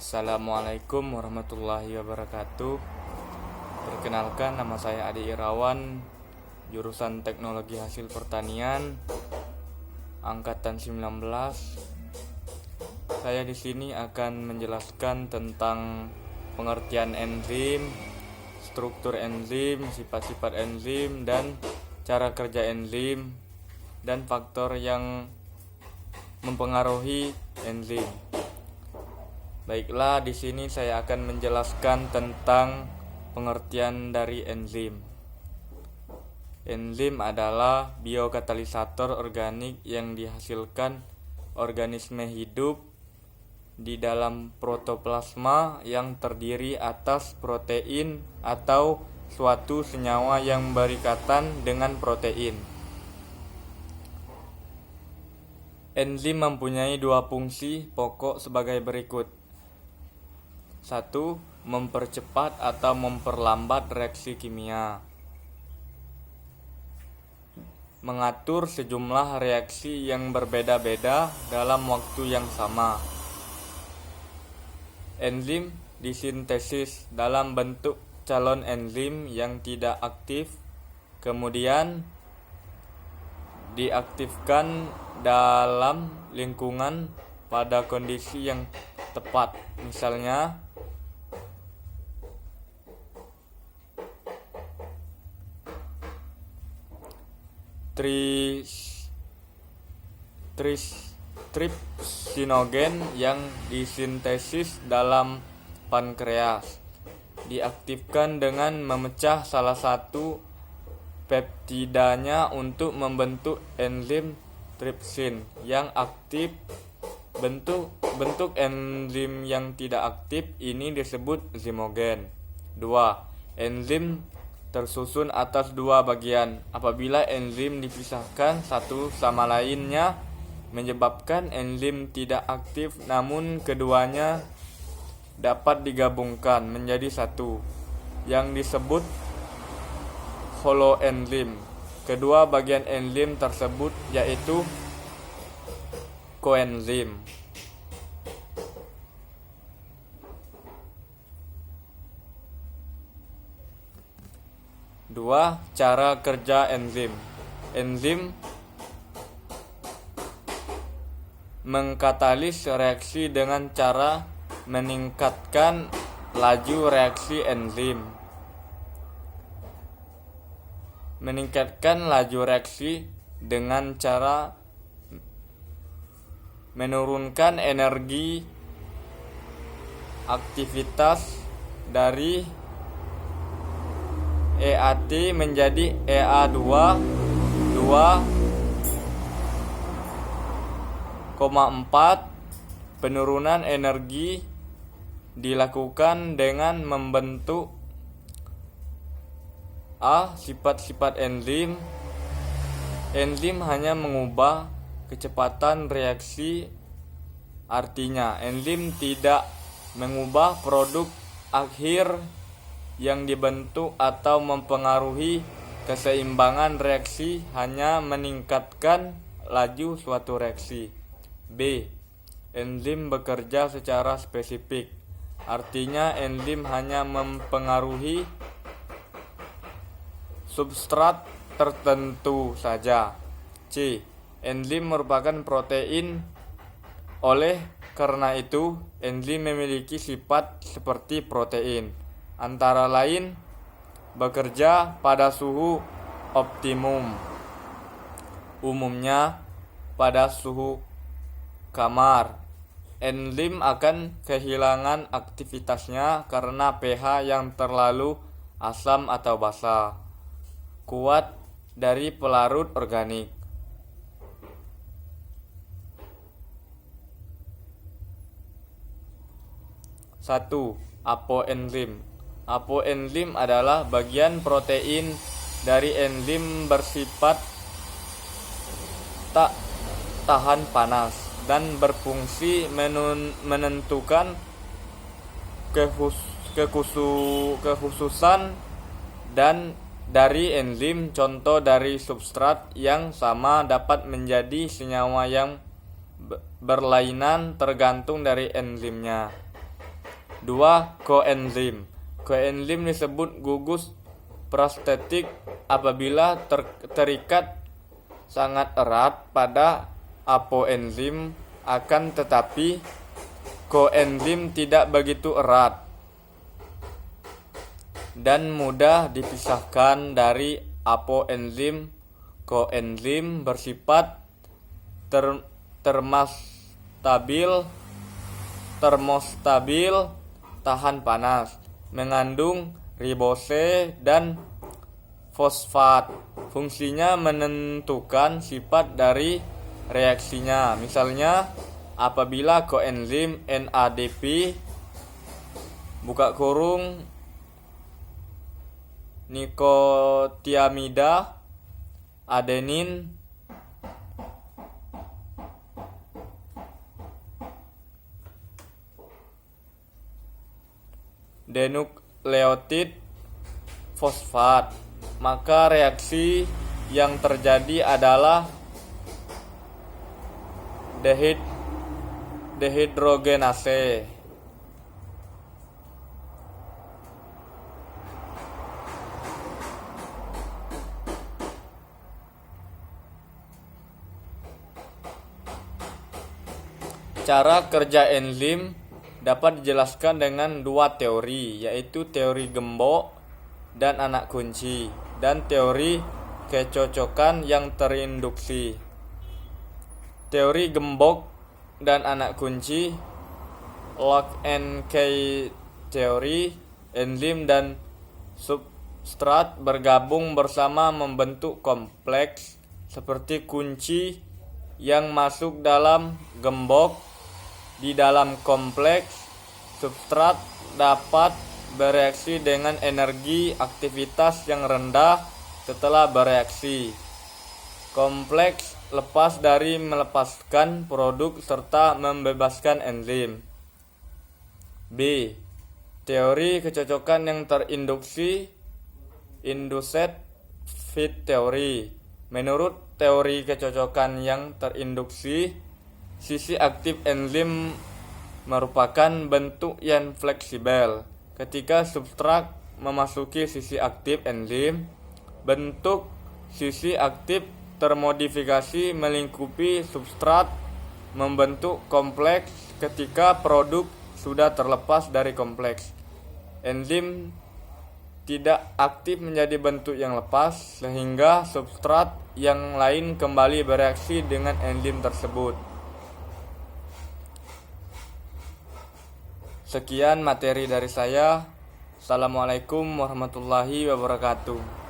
Assalamualaikum warahmatullahi wabarakatuh. Perkenalkan, nama saya Adi Irawan, jurusan Teknologi Hasil Pertanian angkatan 19. Saya di sini akan menjelaskan tentang pengertian enzim, struktur enzim, sifat-sifat enzim, dan cara kerja enzim dan faktor yang mempengaruhi enzim. Baiklah, di sini saya akan menjelaskan tentang pengertian dari enzim. Enzim adalah biokatalisator organik yang dihasilkan organisme hidup di dalam protoplasma yang terdiri atas protein atau suatu senyawa yang berikatan dengan protein. Enzim mempunyai dua fungsi pokok sebagai berikut. 1. Mempercepat atau memperlambat reaksi kimia. Mengatur sejumlah reaksi yang berbeda-beda dalam waktu yang sama. Enzim disintesis dalam bentuk calon enzim yang tidak aktif, kemudian diaktifkan dalam lingkungan pada kondisi yang tepat. Misalnya, trypsinogen yang disintesis dalam pankreas diaktifkan dengan memecah salah satu peptidanya untuk membentuk enzim tripsin yang aktif. Bentuk enzim yang tidak aktif ini disebut zimogen. 2. Enzim tersusun atas dua bagian. Apabila enzim dipisahkan satu sama lainnya menyebabkan enzim tidak aktif, namun keduanya dapat digabungkan menjadi satu yang disebut holoenzim. Kedua bagian enzim tersebut yaitu koenzim. 2. Cara kerja enzim. Enzim mengkatalis reaksi dengan cara meningkatkan laju reaksi enzim. Meningkatkan laju reaksi dengan cara menurunkan energi aktivitas dari EAT menjadi EA2 2,4. Penurunan energi dilakukan dengan membentuk sifat-sifat enzim. Enzim hanya mengubah kecepatan reaksi, artinya enzim tidak mengubah produk akhir yang dibentuk atau mempengaruhi keseimbangan reaksi, hanya meningkatkan laju suatu reaksi. B. Enzim bekerja secara spesifik, artinya enzim hanya mempengaruhi substrat tertentu saja. C. Enzim merupakan protein, oleh karena itu enzim memiliki sifat seperti protein, antara lain bekerja pada suhu optimum, umumnya pada suhu kamar. Enzim akan kehilangan aktivitasnya karena pH yang terlalu asam atau basa. Kuat dari pelarut organik. 1. Apoenzim. Apoenzim adalah bagian protein dari enzim bersifat tak tahan panas dan berfungsi menentukan kekhususan dan dari enzim. Contoh dari substrat yang sama dapat menjadi senyawa yang berlainan tergantung dari enzimnya. 2. Koenzim. Koenzim disebut gugus prostetik apabila terikat sangat erat pada apoenzim, akan tetapi koenzim tidak begitu erat dan mudah dipisahkan dari apoenzim. Koenzim bersifat termostabil, tahan panas, mengandung ribose dan fosfat. Fungsinya menentukan sifat dari reaksinya. Misalnya, apabila koenzim NADP nikotiamida adenin denukleotid fosfat, maka reaksi yang terjadi adalah dehidrogenase. Cara kerja enzim dapat dijelaskan dengan dua teori, yaitu teori gembok dan anak kunci, dan teori kecocokan yang terinduksi. Teori gembok dan anak kunci, lock and key teori, enzim dan substrat bergabung bersama membentuk kompleks seperti kunci yang masuk dalam gembok. Di dalam kompleks, substrat dapat bereaksi dengan energi aktivitas yang rendah setelah bereaksi. Kompleks lepas dari melepaskan produk serta membebaskan enzim. B. Teori kecocokan yang terinduksi, induced fit theory. Menurut teori kecocokan yang terinduksi, sisi aktif enzim merupakan bentuk yang fleksibel. Ketika substrat memasuki sisi aktif enzim, bentuk sisi aktif termodifikasi melingkupi substrat membentuk kompleks. Ketika produk sudah terlepas dari kompleks, enzim tidak aktif menjadi bentuk yang lepas, sehingga substrat yang lain kembali bereaksi dengan enzim tersebut. Sekian materi dari saya. Assalamualaikum warahmatullahi wabarakatuh.